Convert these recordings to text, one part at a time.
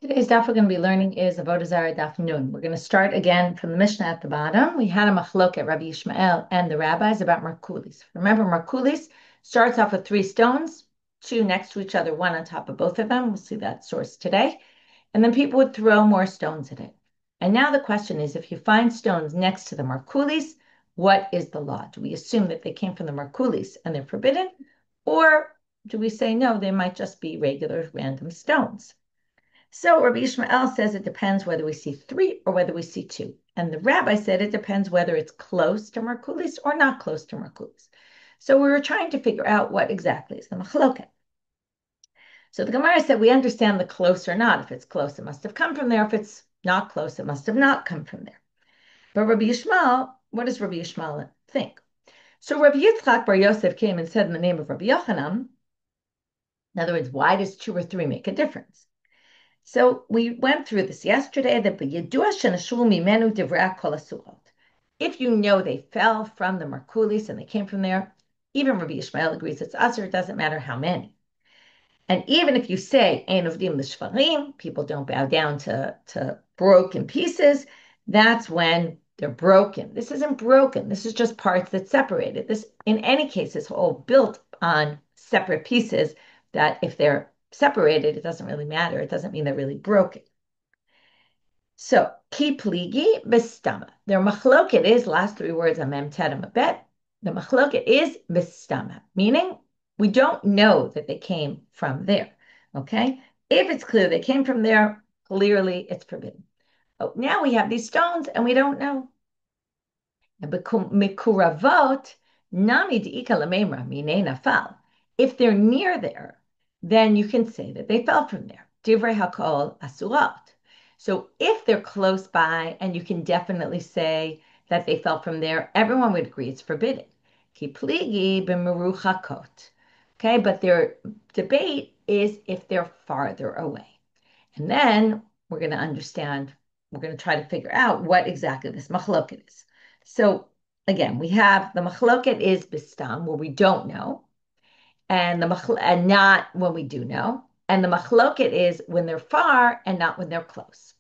Today's daf we're going to be learning is Avodah Zarah Daf Nun. We're going to start again from the Mishnah at the bottom. We had a machlok at Rabbi Yishmael and the rabbis about markulis. Remember, markulis starts off with three stones, two next to each other, one on top of both of them. We'll see that source today. And then people would throw more stones at it. And now the question is, if you find stones next to the markulis, what is the law? Do we assume that they came from the markulis and they're forbidden? Or do we say, no, they might just be regular random stones? So Rabbi Yishmael says it depends whether we see three or whether we see two. And the rabbi said it depends whether it's close to Merkulis or not close to Merkulis. So we were trying to figure out what exactly is the machloket. So the Gemara said we understand the close or not. If it's close, it must have come from there. If it's not close, it must have not come from there. But Rabbi Yishmael, what does Rabbi Yishmael think? So Rabbi Yitzchak Bar Yosef came and said in the name of Rabbi Yochanan, in other words, why does two or three make a difference? So we went through this yesterday. If you know they fell from the Merkulis and they came from there, even Rabbi Yishmael agrees it's usher. It doesn't matter how many. And even if you say Ein Ovdim l'Shvarim, people don't bow down to broken pieces, that's when they're broken. This isn't broken. This is just parts that separated. This, in any case, is all built on separate pieces that if they're separated, it doesn't really matter. It doesn't mean they're really broken. So, ki pligi bistama. Their machloket is, last three words on mem ted and bet. The machloket is bistama, meaning we don't know that they came from there. Okay? If it's clear they came from there, clearly it's forbidden. Oh, now we have these stones and we don't know. Mikuravot nami diika lamemra mine nafal. If they're near there, then you can say that they fell from there. Divrei hakol asurat. So if they're close by, and you can definitely say that they fell from there, everyone would agree it's forbidden. Ki pligi b'meruchakot. Okay, but their debate is if they're farther away. And then we're going to understand, we're going to try to figure out what exactly this machloket is. So again, we have the machloket is bistam, where we don't know, and and not when we do know. And the machloket is when they're far and not when they're close.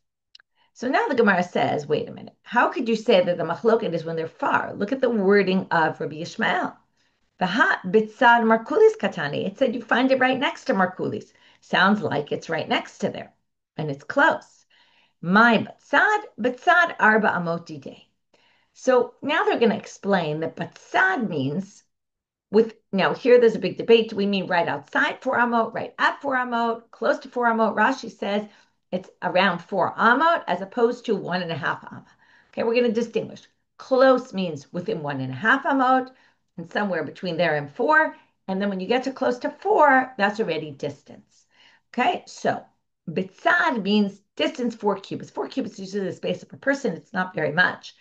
So now the Gemara says, wait a minute, how could you say that the machloket is when they're far? Look at the wording of Rabbi Yishmael. V'ha bitzad markulis katani. It said you find it right next to markulis. Sounds like it's right next to there, and it's close. My bitzad arba amoti day. So now they're going to explain that bitzad means with, now here there's a big debate. Do we mean right outside 4 amot, right at 4 amot, close to 4 amot? Rashi says it's around 4 amot as opposed to 1.5 amot. Okay, we're going to distinguish. Close means within 1.5 amot and somewhere between there and 4. And then when you get to close to 4, that's already distance. Okay, so bitzad means distance 4 cubits. 4 cubits is usually the space of a person. It's not very much.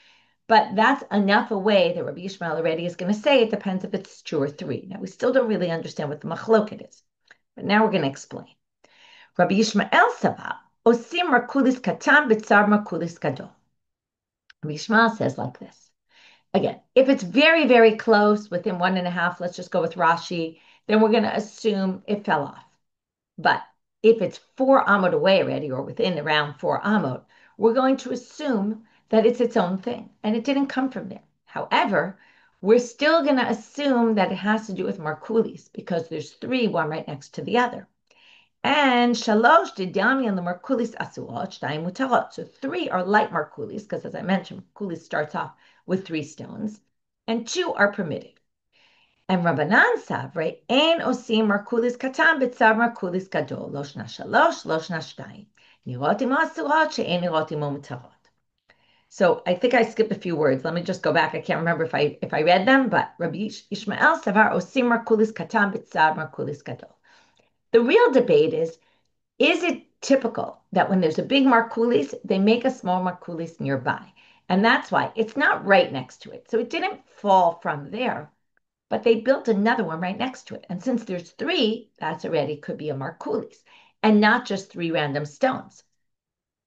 But that's enough away that Rabbi Yishmael already is going to say it depends if it's two or three. Now, we still don't really understand what the machloket is, but now we're going to explain. Rabbi Yishmael Saba, Osim Markulis Katan Bitzar Markulis Gadol. Rabbi Yishmael says like this. Again, if it's very, very close, within 1.5, let's just go with Rashi, then we're going to assume it fell off. But if it's 4 amot away already, or within around 4 amot, we're going to assume that it's its own thing and it didn't come from there. However, we're still going to assume that it has to do with markulis because there's three, one right next to the other. And shalosh didami and the markulis asuot shtayim mutarot. So three are light markulis because, as I mentioned, markulis starts off with three stones, and two are permitted. And Rabbanan Savre, Ein Osim Markulis Katan Bitzav Markulis Gadol, Loshna Shalosh, Loshna Shtayim. Nirotim Asurot, She'en Nirotim Mutarot. So I think I skipped a few words. Let me just go back. I can't remember if I read them, but Rabbi Yishmael Savar Osim Markulis Katan Bitzav Markulis Gadol. The real debate is it typical that when there's a big Markulis, they make a small Markulis nearby? And that's why it's not right next to it. So it didn't fall from there, but they built another one right next to it. And since there's three, that's already could be a Markulis and not just three random stones.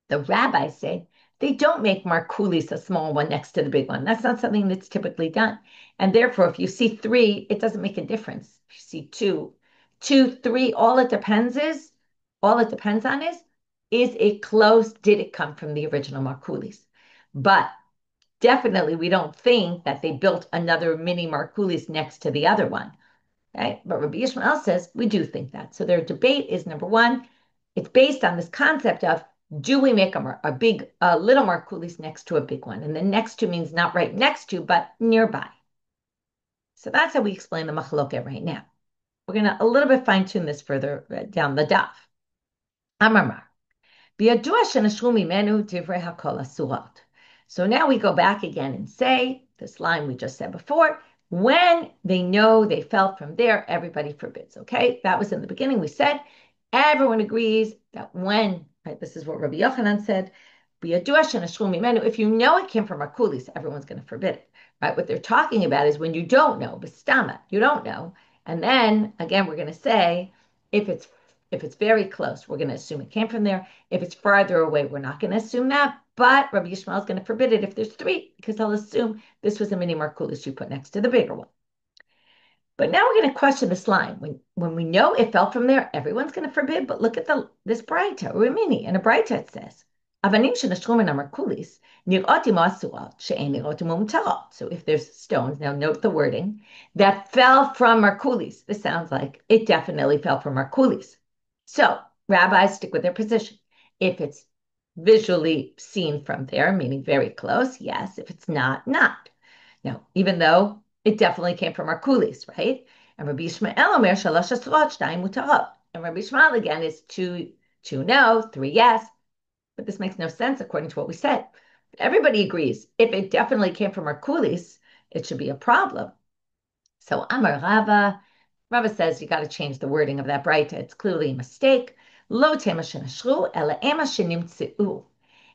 The rabbis say they don't make Markulis a small one next to the big one. That's not something that's typically done. And therefore, if you see three, it doesn't make a difference. If you see two, three, all it depends on is Is it close? Did it come from the original Markulis? But definitely, we don't think that they built another mini Markulis next to the other one. Okay? But Rabbi Yishmael says we do think that. So their debate is number one, it's based on this concept of do we make a big, little Markulis next to a big one? And the next to means not right next to, but nearby. So that's how we explain the machloket right now. We're going to a little bit fine tune this further down the daf. Amar. So now we go back again and say this line we just said before. When they know they fell from there, everybody forbids. Okay, that was in the beginning. We said everyone agrees that when, right, this is what Rabbi Yochanan said. If you know it came from Akulis, everyone's going to forbid it. Right? What they're talking about is when you don't know, bistama, you don't know. And then again, we're going to say if it's very close, we're going to assume it came from there. If it's farther away, we're not going to assume that. But Rabbi Yishmael is going to forbid it if there's three, because he'll assume this was a mini Markulis you put next to the bigger one. But now we're going to question this line. When we know it fell from there, everyone's going to forbid. But look at this Braita, or mini. In a Braita it says, Avanim shenashrum Markulis, nir'otim asurat, she'en nir'otim umtarot. So if there's stones, now note the wording, that fell from Markulis. This sounds like it definitely fell from Markulis. So rabbis stick with their position. If it's visually seen from there, meaning very close, yes. If it's not, not. Now, even though it definitely came from Markulis, right? And Rabbi Yishmael omer shalosh asrot shtayim mutarot. And Rabbi Yishmael again is two no, three yes. But this makes no sense according to what we said. Everybody agrees. If it definitely came from Markulis, it should be a problem. So Amar Rava, Rava says you got to change the wording of that Braita. It's clearly a mistake. Lo tema shenashru ela ema shenimtzeu.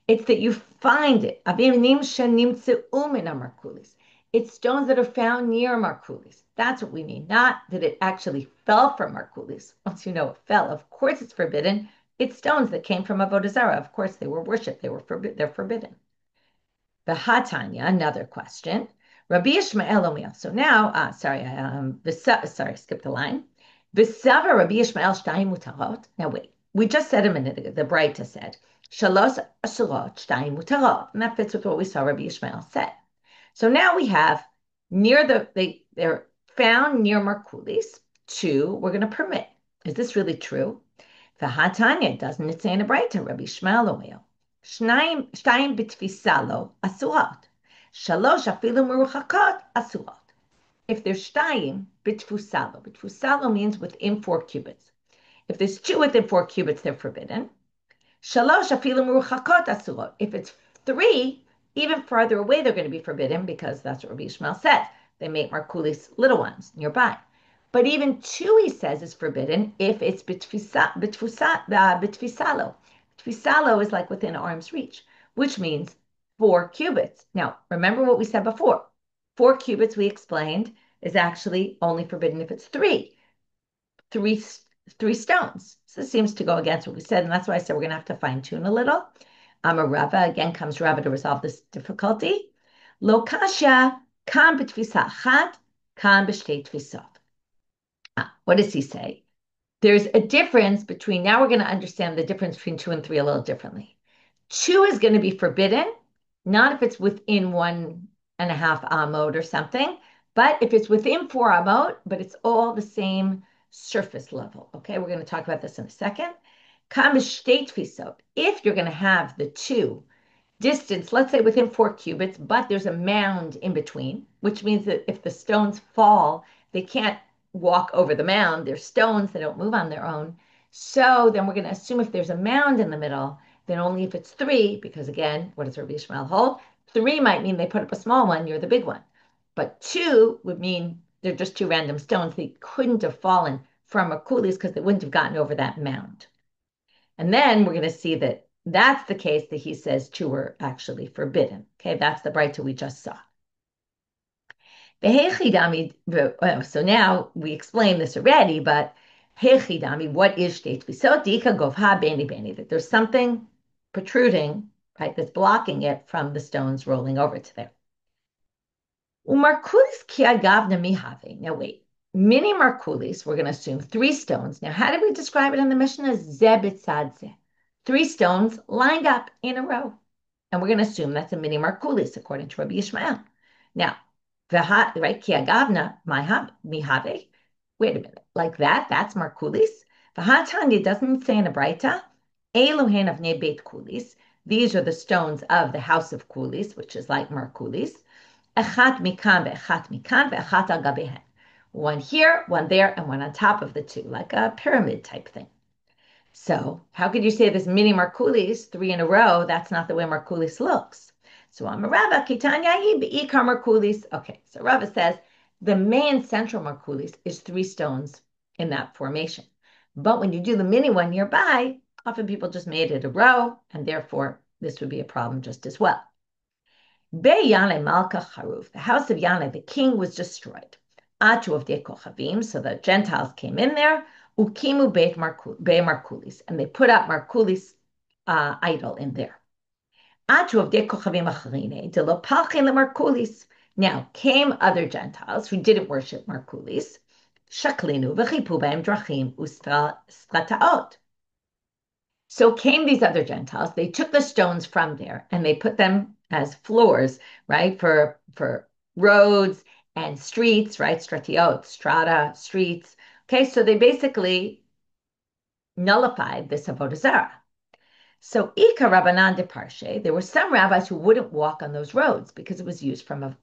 It's that you find it. Avinim shenimtzeu min Markulis. It's stones that are found near Markulis. That's what we mean. Not that it actually fell from Markulis. Once you know it fell, of course it's forbidden. It's stones that came from Avodah Zarah. Of course they were worshipped. They're forbidden. The Hatanya, another question. Rabbi Yishmael Omer. So now, skipped the line. V'sava Rabbi Yishmael shtayim mutarot. Now wait, we just said a minute ago, the Braita said, Shalosh asherot shtayim mutarot. And that fits with what we saw Rabbi Yishmael said. So now we have they're found near Markulis. Two, we're going to permit. Is this really true? The Hatanya, doesn't it say in the Braita, Rabbi Yishmael Omer? Shtayim b'tfisalo asurat. Shalosh afilu meruchakot asurat. If there's shtayim b'tfusalo means within 4 cubits. If there's 2 within 4 cubits, they're forbidden. Shalosh afilu meruchakot asurat. If it's 3, even farther away, they're going to be forbidden because that's what Rabbi Yishmael says. They make Markulis little ones nearby. But even 2, he says, is forbidden if it's b'tfisalo. Tfisalo is like within arm's reach, which means 4 cubits. Now, remember what we said before. 4 cubits, we explained, is actually only forbidden if it's 3. Three stones. So this seems to go against what we said, and that's why I said we're going to have to fine-tune a little. Rava, again comes Rava to resolve this difficulty. Lo kasha kam b'tfisa achat, kam b'shtei tfisot. What does he say? There's a difference between, now we're going to understand the difference between 2 and 3 a little differently. 2 is going to be forbidden, not if it's within 1.5 amot or something, but if it's within 4 amot, but it's all the same surface level. Okay, we're going to talk about this in a second. If you're going to have the 2 distance, let's say within 4 cubits, but there's a mound in between, which means that if the stones fall, they can't walk over the mound. They're stones, they don't move on their own. So then we're going to assume if there's a mound in the middle, then only if it's 3, because again, what does Rabbi Yishmael hold? 3 might mean they put up a small one near the big one. But 2 would mean they're just 2 random stones. They couldn't have fallen from Markulis because they wouldn't have gotten over that mound. And then we're going to see that that's the case that he says 2 were actually forbidden. Okay, that's the Braita we just saw. So now we explained this already, but what is shtei tfisot? That there's something protruding, right, that's blocking it from the stones rolling over to there. Now wait, mini Markulis, we're going to assume 3 stones. Now, how did we describe it in the Mishnah? three stones lined up in a row. And we're going to assume that's a mini Markulis, according to Rabbi Yishmael. Now, right, ki agavna mihave. Wait a minute, like that? That's Markulis. V'hatanya doesn't say in a Braita, Elohen of Beit Kulis. These are the stones of the house of Kulis, which is like Markulis. Echat mikan ve'echat mikan ve'echat al gabehen. One here, one there, and one on top of the two, like a pyramid type thing. So how could you say this mini Markulis, three in a row? That's not the way Markulis looks. So I'm a Rava, Kitanyahi, Be'ikar Markulis. Okay, so Rava says the main central Markulis is three stones in that formation. But when you do the mini one nearby, often people just made it a row, and therefore this would be a problem just as well. Be Yane Malka Haruf, the house of Yane, the king, was destroyed. Atu of Kochavim, so the Gentiles came in there. Ukimu Beit Markulis, and they put up Markulis idol in there. Atu of Kochavim Acharine, de lo Palchin Markulis. Now came other Gentiles who didn't worship Markulis. Shaklinu v'chipu b'hem drachim ustrataot. So came these other Gentiles. They took the stones from there and they put them as floors, right, for roads and streets, right, stratiot, strata, streets. Okay, so they basically nullified this Avodah Zarah. So Ika Rabbanan de Parshe, there were some rabbis who wouldn't walk on those roads because it was used from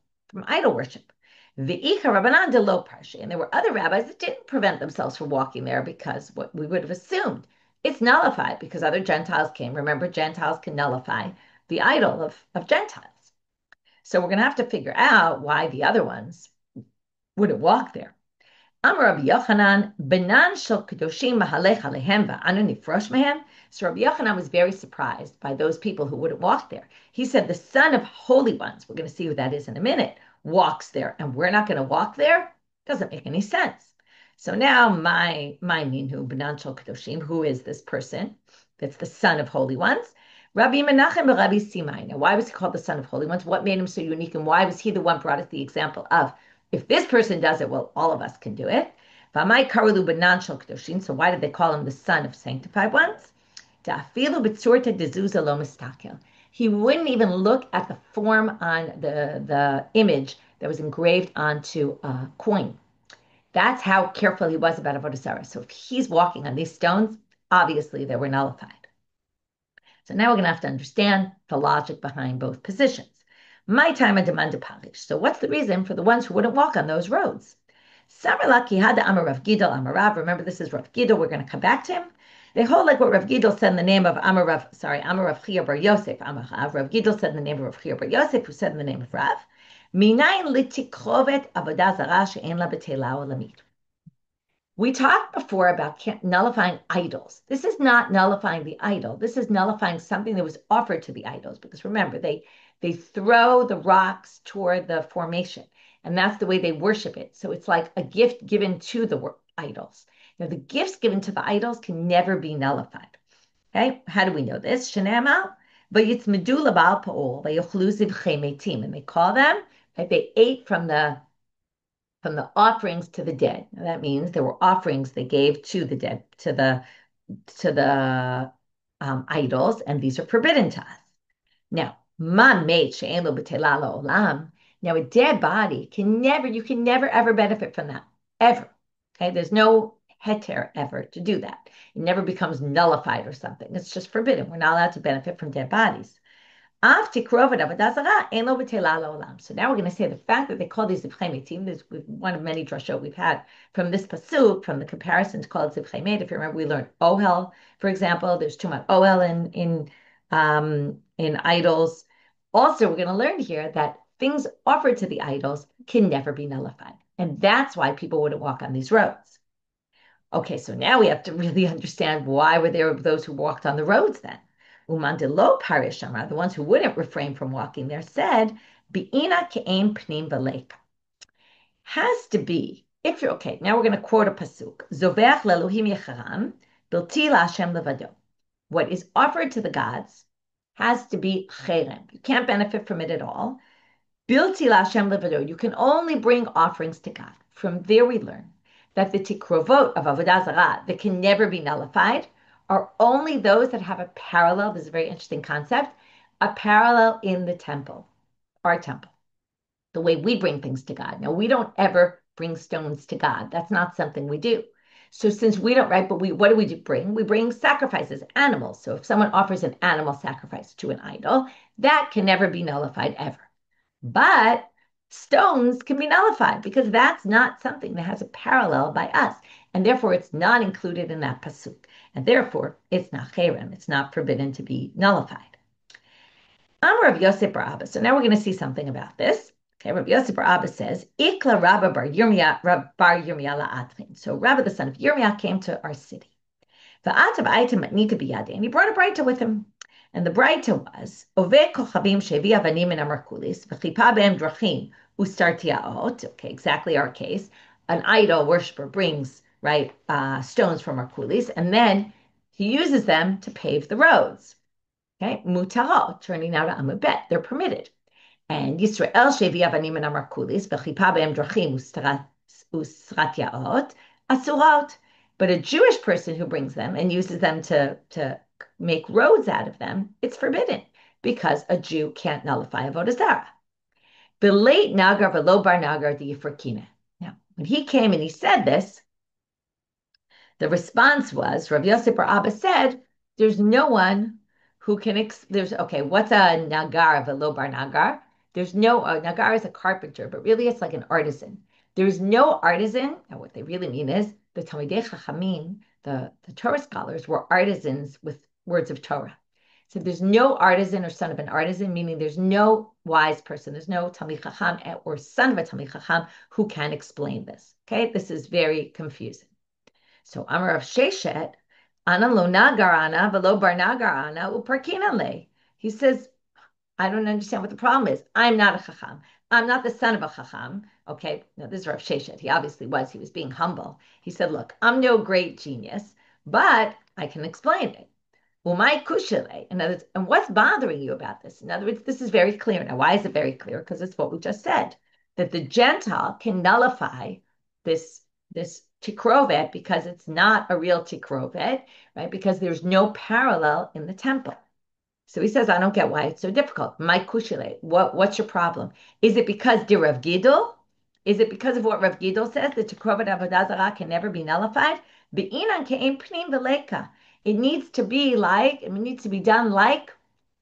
idol worship. The Ika Rabbanan de Lo Parshe, and there were other rabbis that didn't prevent themselves from walking there because what we would have assumed it's nullified because other Gentiles came. Remember, Gentiles can nullify the idol of Gentiles. So we're going to have to figure out why the other ones wouldn't walk there. Amar Rabbi Yochanan, Benan shel Kedoshim mahalech alehem va'anu nifrosh mehem. So Rabbi Yochanan was very surprised by those people who wouldn't walk there. He said, the son of holy ones, we're going to see who that is in a minute, walks there, and we're not going to walk there? Doesn't make any sense. So now my minhu, Benan shel Kedoshim, who is this person that's the son of holy ones? Rabbi Menachem and Rabbi Simai. Now, why was he called the son of holy ones? What made him so unique, and why was he the one brought us the example of, if this person does it, well, all of us can do it. So why did they call him the son of sanctified ones? He wouldn't even look at the form on the image that was engraved onto a coin. That's how careful he was about Avodah Zarah. So if he's walking on these stones, obviously they were nullified. So now we're going to have to understand the logic behind both positions. My time I demand to polish. So what's the reason for the ones who wouldn't walk on those roads? Remember, this is Rav Gidel. We're going to come back to him. They hold like what Rav Gidel said in the name of Rav Chiur bar Yosef. Rav Gidel said in the name of Rav Chiur bar Yosef, who said in the name of Rav. We talked before about nullifying idols. This is not nullifying the idol. This is nullifying something that was offered to the idols. Because remember, they throw the rocks toward the formation, and that's the way they worship it. So it's like a gift given to the idols. Now, the gifts given to the idols can never be nullified. Okay, how do we know this? Shene'emar, v'yitzmedu l'ba'al pa'ol, v'yochlu zivchei metim, and they call them, right? They ate from the offerings to the dead. Now, that means there were offerings they gave to the dead, to the idols, and these are forbidden to us. Now, now a dead body you can never ever benefit from that, ever. Okay, there's no heter ever to do that. It never becomes nullified or something. It's just forbidden. We're not allowed to benefit from dead bodies. So now we're going to say the fact that they call these zivchei metim, this is one of many drashot we've had from this pasuk, from the comparison to call it zivchei met. If you remember, we learned ohel, for example. There's too much ohel in idols. Also, we're going to learn here that things offered to the idols can never be nullified. And that's why people wouldn't walk on these roads. Okay, so now we have to really understand why were there those who walked on the roads then. Umandelo parish amar, the ones who wouldn't refrain from walking there, said, Be'ina ke'em pnim v'leika. Has to be, if you're okay, now we're going to quote a pasuk. Zoveach le'elohim yecharam, bilti la'Hashem levado. What is offered to the gods has to be cherem. You can't benefit from it at all. Bilti la'Hashem levado. You can only bring offerings to God. From there we learn that the tikrovot of Avodah Zarah that can never be nullified are only those that have a parallel. This is a very interesting concept, a parallel in the temple, our temple, the way we bring things to God. Now, we don't ever bring stones to God. That's not something we do. So since we don't, right, but what do we bring? We bring sacrifices, animals. So if someone offers an animal sacrifice to an idol, that can never be nullified ever. But stones can be nullified because that's not something that has a parallel by us. And therefore, it's not included in that pasuk. And therefore, it's not cherem. It's not forbidden to be nullified. Amar Rav Yosef bar Abba. So now we're going to see something about this. Okay, Rav Yosef bar Abba says, Ikla Rabba bar Yirmiyah la'atrin. So Rabba, the son of Yirmiyah, came to our city. Va'atav aitem matnita biyade. And he brought a braita with him. And the braita was, Ove kochavim shevi avanim min amarkulis, v'chipa be'em drachim, ustartiaot. Okay, exactly our case. An idol worshiper brings, right, stones from Arkulis, and then he uses them to pave the roads. Okay, mutarot, turning out to amubet, they're permitted. And Yisrael shevi avanim min amarkulis, v'chipa be'em drachim, ustartiaot, asurot. But a Jewish person who brings them and uses them to make roads out of them, it's forbidden because a Jew can't nullify Avodah Zarah. Belate nagar velo bar nagar the yifrakina. Now, when he came and he said this, the response was, Rav Yosef bar Abba said, there's no one who can, okay, what's a nagar velo bar nagar? There's no, a nagar is a carpenter, but really it's like an artisan. There's no artisan, and what they really mean is the Talmidei Chachamim, the Torah scholars, were artisans with words of Torah. So there's no artisan or son of an artisan, meaning there's no wise person, there's no Talmid Chacham or son of a Talmid Chacham who can explain this. Okay, this is very confusing. So Amar of Sheshet, Ana lo nagarana velo bar nagarana uparkina le. He says, I don't understand what the problem is. I'm not a Chacham. I'm not the son of a Chacham. Okay, now this is Rav Sheshet. He obviously was. He was being humble. He said, look, I'm no great genius, but I can explain it. Umay kushele. In other words, and what's bothering you about this? In other words, this is very clear. Now, why is it very clear? Because it's what we just said, that the Gentile can nullify this tikrovet because it's not a real tikrovet, right? Because there's no parallel in the temple. So he says, I don't get why it's so difficult. My kushile, what's your problem? Is it because de Rav Gidol? Is it because of what Rav Gidol says, that tikrovet avodah zarah can never be nullified? Be'inan ke'em pnim v'leka. It needs to be like, it needs to be done like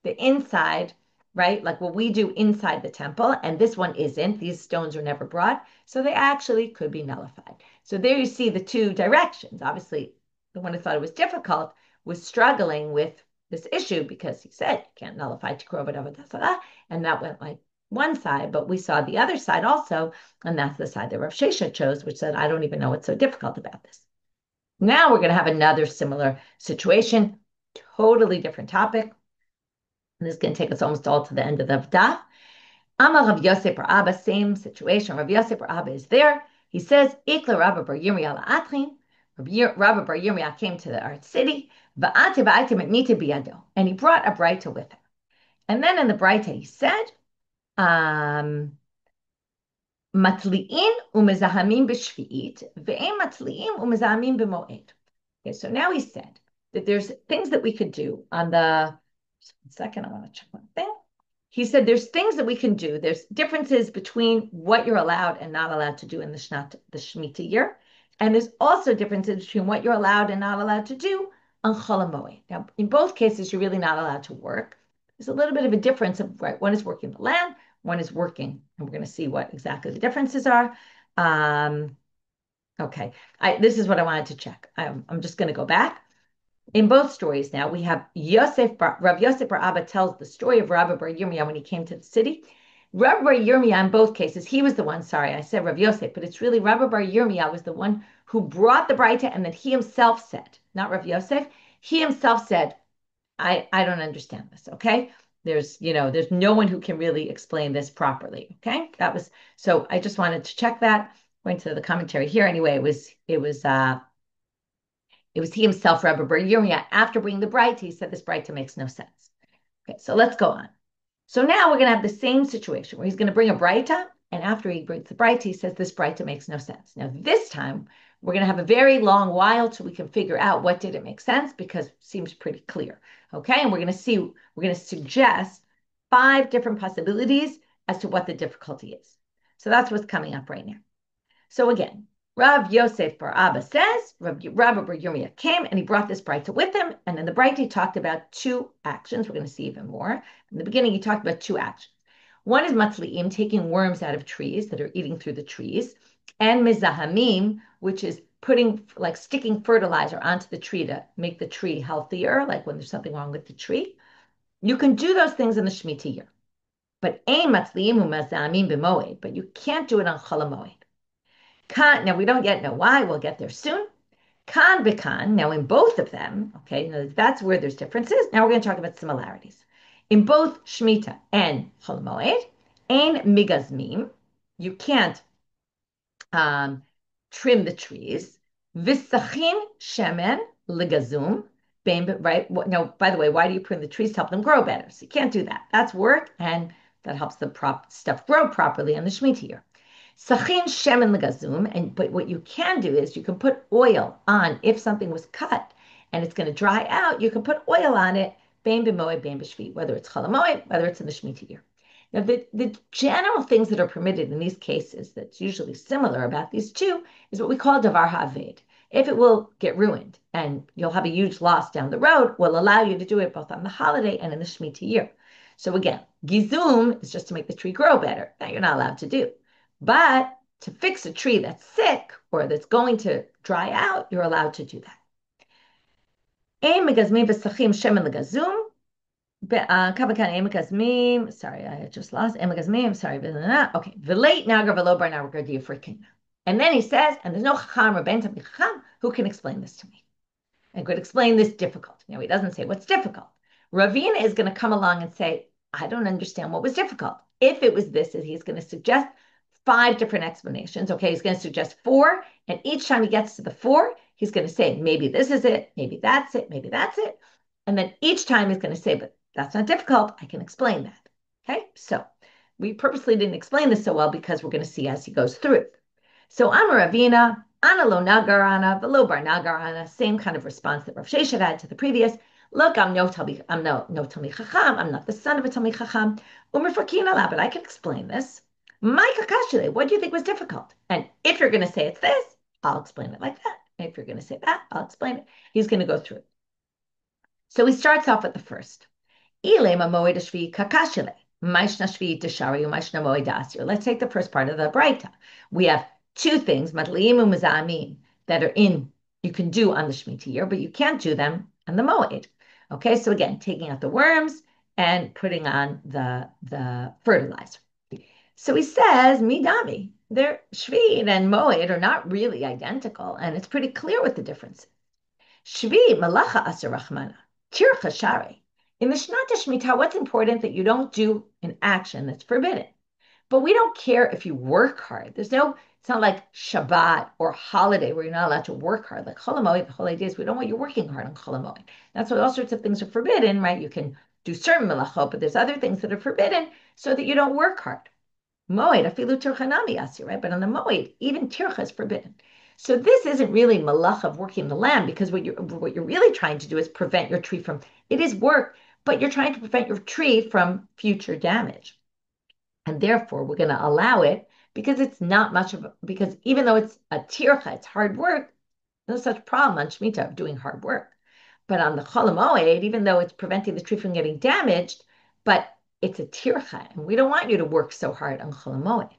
the inside, right? Like what we do inside the temple, and this one isn't. These stones are never brought, so they actually could be nullified. So there you see the two directions. Obviously, the one who thought it was difficult was struggling with this issue because he said you can't nullify tikrovet avodah zarah, and that went like one side, but we saw the other side also, and that's the side that Rav Sheshet chose, which said, I don't even know what's so difficult about this. Now we're going to have another similar situation, totally different topic. And this is going to take us almost all to the end of the daf. Amar Rav Yosef bar Abba, same situation. Rav Yosef bar Abba is there. He says, Ikla Rabba bar Yirmiyah la'atrin. Rabba bar Yirmiyah came to our city, and he brought a braita with him. And then in the braita he said, matli'in umezahamim b'shvi'it, ve'em matli'im umezahamim b'mo'ed. Okay, so now he said that there's things that we could do on the, just one second, I want to check one thing. He said there's things that we can do. There's differences between what you're allowed and not allowed to do in the Shemitah year. And there's also differences between what you're allowed and not allowed to do on Chol HaMoed. Now, in both cases, you're really not allowed to work. There's a little bit of a difference of, right, one is working the land, one is working, and we're going to see what exactly the differences are. Okay, this is what I wanted to check. I'm just going to go back. In both stories now, we have Rav Yosef bar Abba tells the story of Rabba bar Yirmiyah when he came to the city. Rabba bar Yirmiyah, in both cases, he was the one, sorry, I said Rav Yosef, but it's really Rabba bar Yirmiyah was the one who brought the braita, and that he himself said, not Rav Yosef, he himself said, I don't understand this, okay? There's no one who can really explain this properly, okay? So I just wanted to check that. Going to the commentary here anyway, it was he himself, Rabbi bar Yirmiyah, after bringing the braita, he said this braita makes no sense. Okay, so let's go on. So now we're going to have the same situation where he's going to bring a braita, and after he brings the braita, he says this braita makes no sense. Now this time, We're going to have a very long while till we can figure out what didn't make sense because it seems pretty clear. Okay, and we're going to suggest 5 different possibilities as to what the difficulty is. So that's what's coming up right now. So again, Rav Yosef bar Abba says, Rabbi bar Yirmiyah came and he brought this Braita with him. And in the Braita, he talked about 2 actions. We're going to see even more. In the beginning, he talked about 2 actions. One is matzli'im, taking worms out of trees that are eating through the trees, and mizahamim, which is sticking fertilizer onto the tree to make the tree healthier, like when there's something wrong with the tree. You can do those things in the Shemitah year. But ein matzli'im u'mazahamim b'moed, but you can't do it on Chol HaMoed. Now, we don't yet know why. We'll get there soon. Kan bekan. Now, in both of them, okay, that's where there's differences. Now we're going to talk about similarities. In both Shemitah and Chol Moed, ein migazmim. You can't trim the trees. V'sachin shemen legazum. Right? Now, by the way, why do you prune the trees? To help them grow better. So you can't do that. That's work, and that helps the stuff grow properly in the Shemitah year. Sachin shemen legazum, but what you can do is you can put oil on if something was cut and it's going to dry out. You can put oil on it, bein b'moed, bein b'shvi, whether it's Chol HaMoed, whether it's in the Shemitah year. Now, the general things that are permitted in these cases, that's usually similar about these 2, is what we call davar ha'aved. If it will get ruined and you'll have a huge loss down the road, will allow you to do it both on the holiday and in the Shemitah year. So again, gizum is just to make the tree grow better. That you're not allowed to do. But to fix a tree that's sick or that's going to dry out, you're allowed to do that. Sorry, I just lost. Sorry. Okay. And then he says, and there's no chacham or ben chacham who can explain this to me and could explain this difficult. Now, he doesn't say what's difficult. Ravina is going to come along and say, I don't understand what was difficult. If it was this, he's going to suggest 5 different explanations. Okay, he's going to suggest 4, and each time he gets to the 4, he's going to say, maybe this is it, maybe that's it, maybe that's it. And then each time he's going to say, but that's not difficult, I can explain that. Okay, so we purposely didn't explain this so well because we're going to see as he goes through. So Amar Ravina, Ana lo nagarana, velo bar nagarana, same kind of response that Rav Sheshet had to the previous. Look, I'm no Talmid Chacham, I'm not the son of a Talmid Chacham. But I can explain this. My kakashile, what do you think was difficult? And if you're going to say it's this, I'll explain it like that. If you're going to say that, I'll explain it. He's going to go through it. So he starts off with the first. Let's take the first part of the Braita. We have 2 things, matliim and mizamim, that are you can do on the Shemitah year, but you can't do them on the Moed. Okay, so again, taking out the worms and putting on the fertilizer. So he says, midami, they're Shvi and Moed are not really identical, and it's pretty clear what the difference is. Shvi malacha asar rachmana, tircha shari. In the Shnata Shemitah, what's important that you don't do an action that's forbidden. But we don't care if you work hard. It's not like Shabbat or holiday where you're not allowed to work hard. Like Chol HaMoed, the holy days, we don't want you working hard on Chol HaMoed. That's why all sorts of things are forbidden, right? You can do certain melachot, but there's other things that are forbidden so that you don't work hard. Moed, afilu tircha nami asir, right? But on the Moed, even tircha is forbidden. So this isn't really malach of working the land because what you're really trying to do is prevent your tree from, it is work, but you're trying to prevent your tree from future damage. And therefore, we're going to allow it because it's not much of because even though it's a tircha, it's hard work, no such problem on Shemitah of doing hard work. But on the Chol HaMoed, even though it's preventing the tree from getting damaged, but it's a tircha, and we don't want you to work so hard on Chol HaMoed.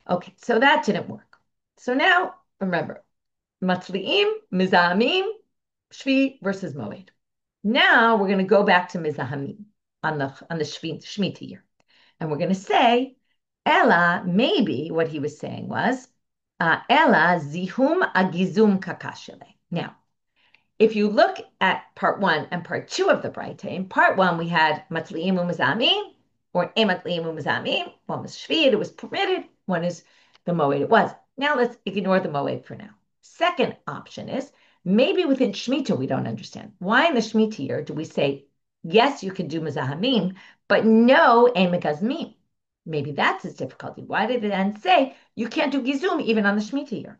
Okay, so that didn't work. So now, remember, Matzli'im, Mizamim, Shvi versus Moed. Now we're going to go back to Mizahamim on the Shemitah year. And we're going to say, Ella, maybe what he was saying was, Ella zihum agizum kakashele. Now, if you look at part 1 and part 2 of the Braita, in part 1 we had matliim umazamim, or ematliim umazamim. One was shvi, it was permitted. One is the moed, it was. Now let's ignore the moed for now. Second option is, maybe within Shemitah we don't understand. Why in the Shemitah year do we say, yes, you can do mazahamim, but no emekazmim? Maybe that's his difficulty. Why did it then say you can't do gizum even on the Shemitah year?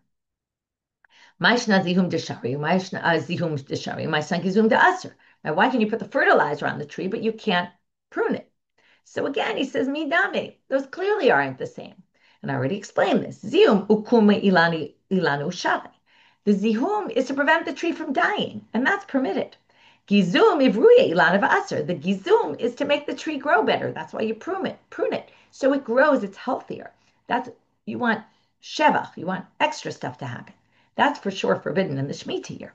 Ma'ishna zihum deshari, ma'ishna zihum deshari, ma'ishna gizum de'aser. Now, why can you put the fertilizer on the tree, but you can't prune it? So again, he says, midame. Those clearly aren't the same. And I already explained this. Zihum ukume ilanu shari. The zihum is to prevent the tree from dying, and that's permitted. Gizum ivruye ilan of aser. The gizum is to make the tree grow better. That's why you prune it. So it grows, it's healthier. That's you want shevach, you want extra stuff to happen. That's for sure forbidden in the Shemitah year.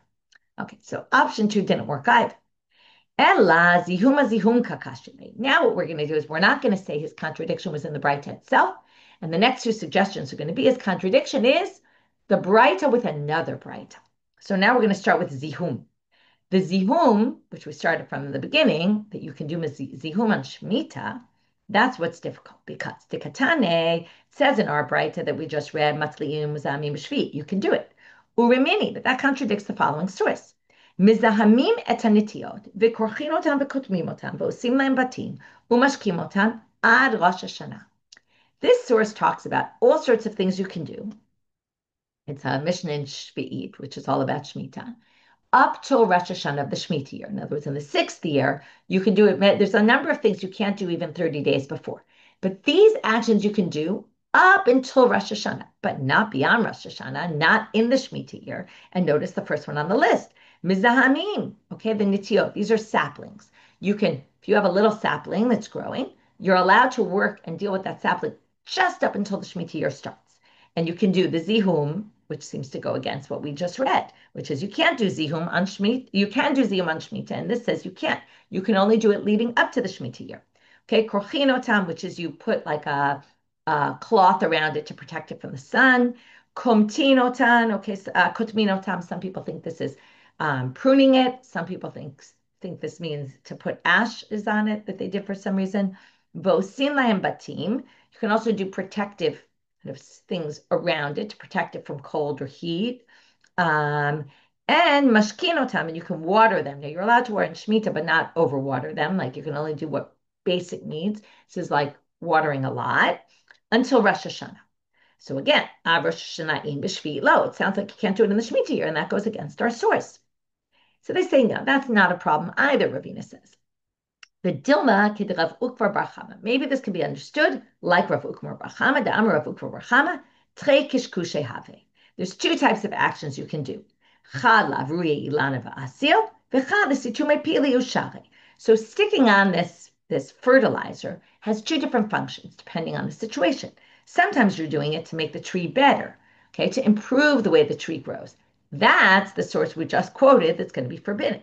Okay, so option 2 didn't work either. Ella zihuma zihum kakashime. Now what we're going to do is we're not going to say his contradiction was in the Braita itself, and the next two suggestions are going to be his contradiction is the Braita with another Braita. So now we're going to start with zihum. The zihum, which we started from the beginning, that you can do zihum on Shemitah, that's what's difficult because the katane says in our Braita that we just read, matliim zamim shvi, you can do it. Urimini, but that contradicts the following source. Mizahamim et hanitiot, v'korchin otam v'kotmim otam, v'osim lahem batim, u'mashkim otam ad Rosh Hashanah. This source talks about all sorts of things you can do. It's a Mishnah in Shvi'it, which is all about Shemitah, up till Rosh Hashanah of the Shemitah year. In other words, in the 6th year, you can do it. There's a number of things you can't do even 30 days before. But these actions you can do up until Rosh Hashanah, but not beyond Rosh Hashanah, not in the Shemitah year. And notice the first one on the list, Mizahamim, okay, the nitiot. These are saplings. You can, if you have a little sapling that's growing, you're allowed to work and deal with that sapling just up until the Shemitah year starts. And you can do the zihum, which seems to go against what we just read, which is you can't do zihum on Shemitah. You can do zihum on Shemitah, and this says you can't. You can only do it leading up to the Shemitah year. Okay, korchinotam, which is you put like a cloth around it to protect it from the sun. Kumtinotan, okay, kutminotam. Some people think this is pruning it. Some people think this means to put ashes on it that they did for some reason. Vosin lahem batim. You can also do protective kind of things around it to protect it from cold or heat. And mashkinotam, and you can water them. Now you're allowed to water in Shemitah, but not overwater them. Like you can only do what basic needs. This is like watering a lot until Rosh Hashanah. So again, Rosh Hashanah in b'shvi lo. It sounds like you can't do it in the Shemitah year, and that goes against our source. So they say, no, that's not a problem either, Ravina says. The Dilma kid Rav Ukvar Bar Chama. Maybe this can be understood like Rav Ukvar Bar Chama, the Amar Rav Ukvar Bar Chama, Trei Kishkushe Have. There's two types of actions you can do. Chad Lavruye Ilana V'Asil, V'chad Situme Pili Ushare. So sticking on this fertilizer has two different functions depending on the situation. Sometimes you're doing it to make the tree better, okay, to improve the way the tree grows. That's the source we just quoted that's going to be forbidden.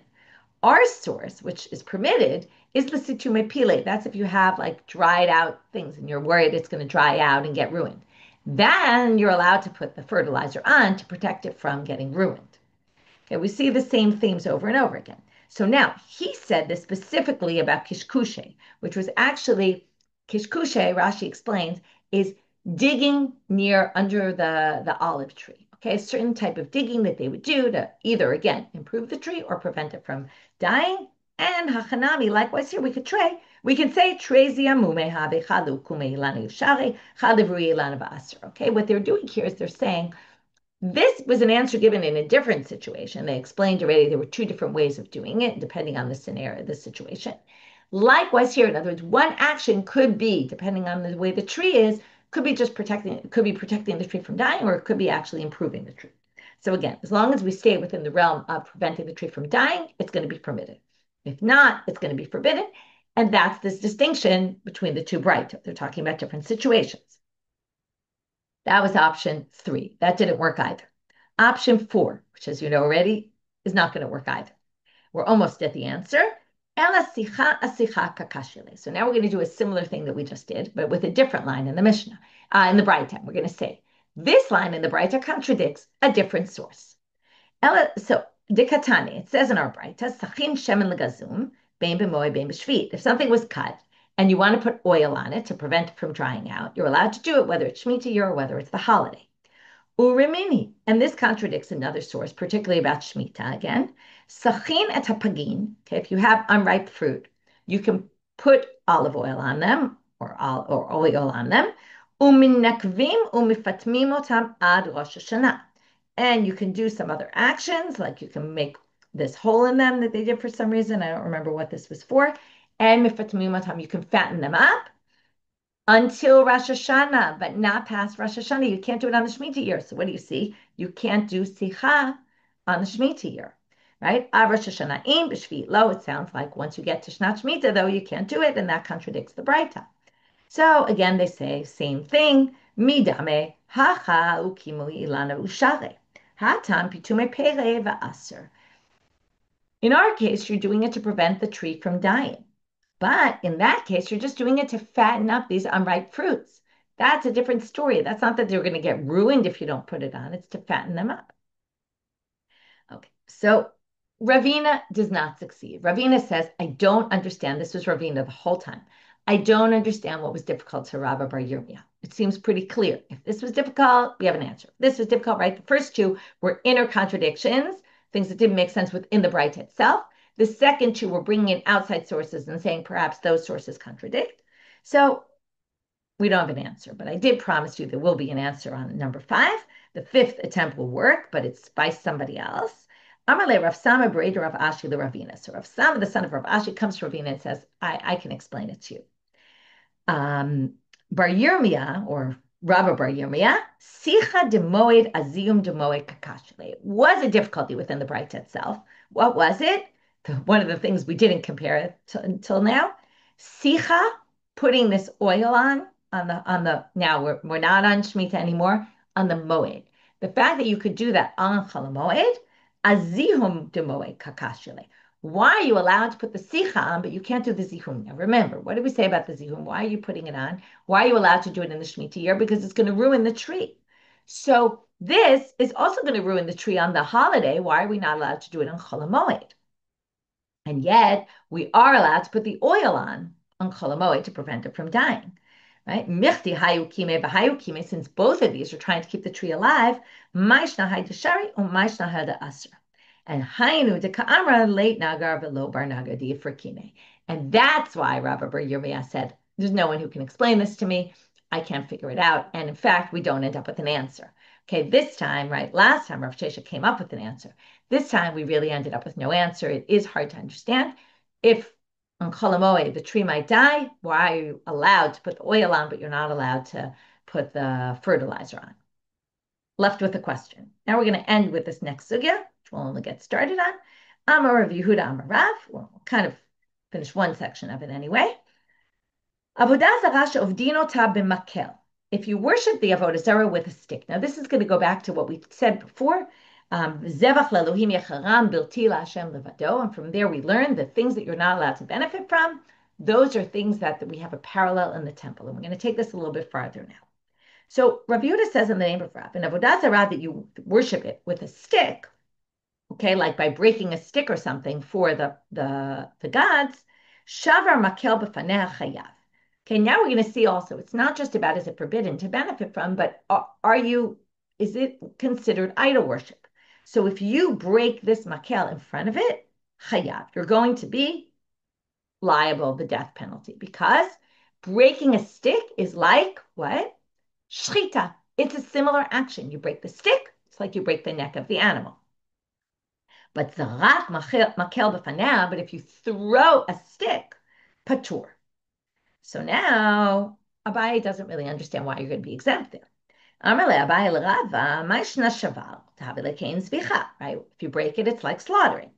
Our source, which is permitted, is the situme pile. That's if you have like dried out things and you're worried it's going to dry out and get ruined. Then you're allowed to put the fertilizer on to protect it from getting ruined. Okay, we see the same themes over and over again. So now he said this specifically about kishkushe, which was actually kishkushe, Rashi explains, is digging near under the olive tree. Okay, a certain type of digging that they would do to either, again, improve the tree or prevent it from dying. And hachanami, likewise here, we could say okay, what they're doing here is they're saying this was an answer given in a different situation. They explained already there were two different ways of doing it, depending on the scenario, the situation. Likewise here, in other words, one action could be, depending on the way the tree is, could be just protecting the tree from dying, or it could be actually improving the tree. So again, as long as we stay within the realm of preventing the tree from dying, it's going to be permitted. If not, it's going to be forbidden. And that's this distinction between the two bright. They're talking about different situations. That was option 3. That didn't work either. Option 4, which as you know already, is not going to work either. We're almost at the answer. So now we're going to do a similar thing that we just did, but with a different line in the Mishnah, in the Braita. We're going to say, this line in the Braita contradicts a different source. So, Dikatani, it says in our Braita, Sachin Shemen Legazum, Bein B'moy, Bein B'Shvit. If something was cut, and you want to put oil on it to prevent it from drying out, you're allowed to do it, whether it's Shemitah year or whether it's the holiday. Urimini, and this contradicts another source, particularly about Shemitah again. Sachin et hapagin, okay, if you have unripe fruit, you can put olive oil on them, or oil on them. Uminakvim umifatmim otam ad Rosh Hashanah. And you can do some other actions, like you can make this hole in them that they did for some reason. I don't remember what this was for. And you can fatten them up until Rosh Hashanah, but not past Rosh Hashanah. You can't do it on the Shemitah year. So what do you see? You can't do Sicha on the Shemitah year, right? Rosh Hashanah im b'shvit lo. It sounds like once you get to Shnat Shemitah, though, you can't do it, and that contradicts the Braita. So again, they say same thing. Midame hacha ukimu ilana ushare hatam pitume pere va'aser. In our case, you're doing it to prevent the tree from dying. But in that case, you're just doing it to fatten up these unripe fruits. That's a different story. That's not that they're going to get ruined if you don't put it on. It's to fatten them up. Okay, so Ravina does not succeed. Ravina says, I don't understand. This was Ravina the whole time. I don't understand what was difficult to Rabba Bar Yirmiyah. It seems pretty clear. If this was difficult, we have an answer. This was difficult, right? The first two were inner contradictions, things that didn't make sense within the Braita itself. The second two were bringing in outside sources and saying perhaps those sources contradict. So we don't have an answer, but I did promise you there will be an answer on number 5. The 5th attempt will work, but it's by somebody else. Amalei Rav Sama Breder Rav Ashi the Ravina. So Rav Sama, the son of Rav Ashi, comes to Ravina and says, I can explain it to you. Bar Yirmiyah, or Rabba Bar Yirmiyah, Sicha de Moed Aziyum de Moed Kakashale. Was a difficulty within the Braita itself. What was it? One of the things we didn't compare it to, until now. Sicha, putting this oil on the now we're not on Shemitah anymore, on the Moed. The fact that you could do that on Chol Moed, Azihum de Moed Kakashale. Why are you allowed to put the sicha on, but you can't do the zihum? Now remember, what did we say about the zihum? Why are you putting it on? Why are you allowed to do it in the Shemitah year? Because it's going to ruin the tree. So this is also going to ruin the tree on the holiday. Why are we not allowed to do it on Chol Moed? And yet we are allowed to put the oil on Chol Moed to prevent it from dying. Right? Michti hayukime b'hayukime, since both of these are trying to keep the tree alive, maishna haydashari or maishna hada asr. And hainu de ka'amra late nagar velo bar nagar diafrikine. And that's why Rabbi Bar Yirmiyah said, there's no one who can explain this to me. I can't figure it out. And in fact, we don't end up with an answer. Okay, this time, right, last time Rav Shesha came up with an answer. This time we really ended up with no answer. It is hard to understand. If on Chol Moed the tree might die, why are you allowed to put the oil on, but you're not allowed to put the fertilizer on? Left with a question. Now we're going to end with this next sugya, which we'll only get started on. Amar Rav Yehuda Amar Rav. We'll kind of finish one section of it anyway. Avodah Zarah she'ovdin ota b'makel. If you worship the Avodah Zarah with a stick. Now this is going to go back to what we said before. Zevach le'Elohim yecharam bilti la'Hashem levado. And from there we learn the things that you're not allowed to benefit from. Those are things that we have a parallel in the temple. And we're going to take this a little bit farther now. So Rav Yehuda says in the name of Rav, in Avodah Zarah that you worship it with a stick, okay, like by breaking a stick or something for the gods, shavar makel b'faneh chayav. Okay, now we're going to see also, it's not just about is it forbidden to benefit from, but is it considered idol worship? So if you break this makel in front of it, chayav, you're going to be liable, the death penalty, because breaking a stick is like what? Shchita. It's a similar action. You break the stick, it's like you break the neck of the animal. But zarak makel b'faneh, but if you throw a stick, patur. So now Abaye doesn't really understand why you're going to be exempt there. Amarle Abaye l'Rava, ma'ishna shavar, tavi lekein zvicha, right? If you break it, it's like slaughtering.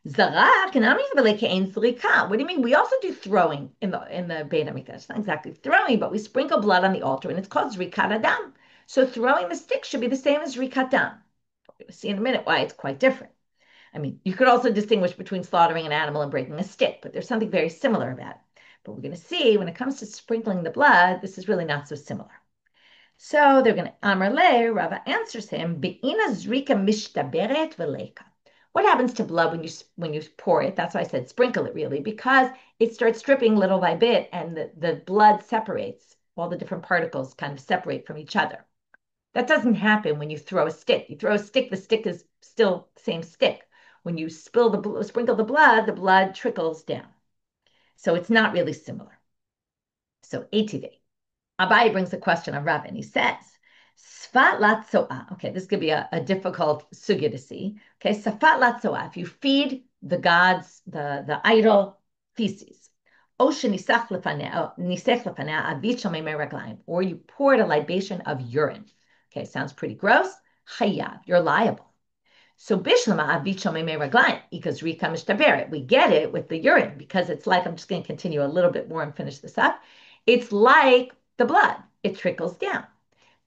Zarak and ami lekein zrika. What do you mean? We also do throwing in the Beit HaMikdash. It's not exactly throwing, but we sprinkle blood on the altar, and it's called zrikat adam. So throwing the stick should be the same as zrikat dam. We'll see in a minute why it's quite different. I mean, you could also distinguish between slaughtering an animal and breaking a stick, but there's something very similar about it. But we're going to see when it comes to sprinkling the blood, this is really not so similar. So they're going to, Amar Le, Rava answers him, Be'ina zrika mishtaberet veleka. What happens to blood when you pour it? That's why I said sprinkle it really, because it starts dripping little by bit and the blood separates. All the different particles kind of separate from each other. That doesn't happen when you throw a stick. You throw a stick, the stick is still the same stick. When you sprinkle the blood trickles down. So it's not really similar. So ATV. Abaye brings a question on Rav, and he says, Sfat latzoa. Okay, this could be a difficult sugya to see. Okay, sfat latzoa. If you feed the gods, the idol feces, or you poured a libation of urine. Okay, sounds pretty gross. Chayav, you're liable. So bishlama avichom raglayim, because rika mishtaberet. We get it with the urine because it's like, I'm just going to continue a little bit more and finish this up. It's like the blood. It trickles down.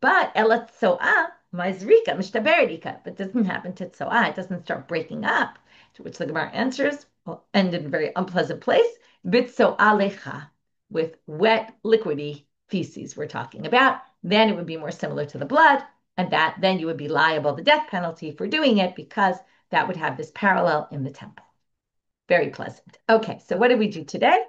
But elatzoa maizrika mishtaberedika. But it doesn't happen to tzoa. It doesn't start breaking up. To which the Gemara answers, will end in a very unpleasant place. Bitzoa lecha, with wet, liquidy feces we're talking about. Then it would be more similar to the blood, and that then you would be liable the death penalty for doing it because that would have this parallel in the temple. Very pleasant. Okay, so what did we do today?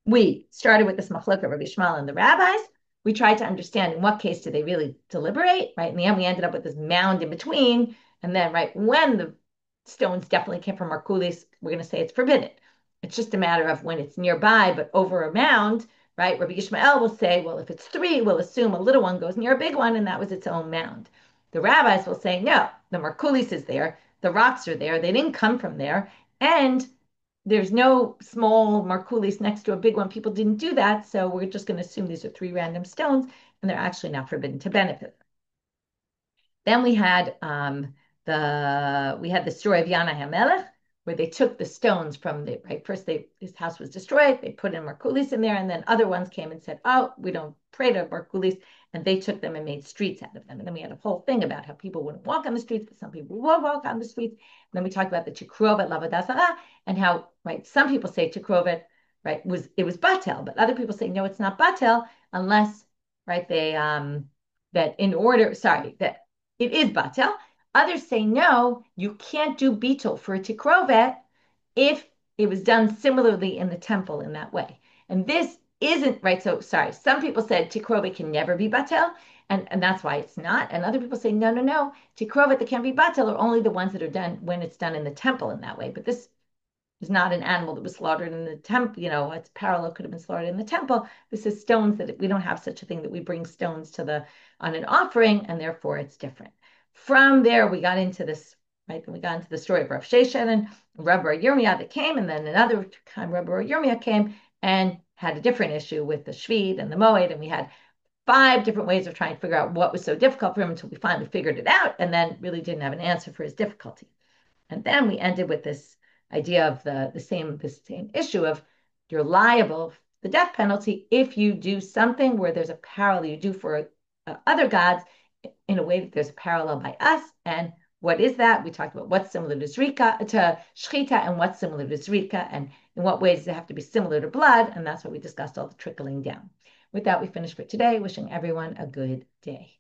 We started with this machlokah of Rabbi Shmuel and the rabbis. We tried to understand in what case do they really deliberate, right? In the end, we ended up with this mound in between. And then, right, when the stones definitely came from Markulis, we're going to say it's forbidden. It's just a matter of when it's nearby, but over a mound, right? Rabbi Yishmael will say, well, if it's three, we'll assume a little one goes near a big one, and that was its own mound. The rabbis will say, no, the Markulis is there, the rocks are there, they didn't come from there, and there's no small Markulis next to a big one. People didn't do that, so we're just going to assume these are three random stones, and they're actually not forbidden to benefit. Then we had the story of Yana HaMelech, where they took the stones from the right. First, his house was destroyed. They put in Markulis in there, and then other ones came and said, "Oh, we don't pray to Markulis," and they took them and made streets out of them. And then we had a whole thing about how people wouldn't walk on the streets, but some people would walk on the streets. And then we talked about the Tikrovet Avodah Zarah and how some people say Tikrovet was batel, but other people say no, it's not batel unless they that in order that it is batel. Others say no, you can't do beetle for a tikrovet if it was done similarly in the temple in that way. And this isn't right. So sorry, some people said tikrovet can never be batel, and that's why it's not. And other people say no, tikrovet that can be batel are only the ones that are done when it's done in the temple in that way. But this is not an animal that was slaughtered in the temple. Its parallel could have been slaughtered in the temple. This is stones that we don't have such a thing that we bring stones on an offering, and therefore it's different. From there, we got into this, right? We got into the story of Rav Sheshet and Rabbi Yirmiyah that came, and then another time Rabbi Yirmiyah came and had a different issue with the Shvid and the Moed, and we had 5 different ways of trying to figure out what was so difficult for him until we finally figured it out, and then really didn't have an answer for his difficulty. And then we ended with this idea of the same issue of you're liable for the death penalty if you do something where there's a parallel you do for other gods in a way that there's a parallel by us. And what is that? We talked about what's similar to shchita and what's similar to zrika, and in what ways they have to be similar to blood. And that's what we discussed, all the trickling down. With that, we finish for today. Wishing everyone a good day.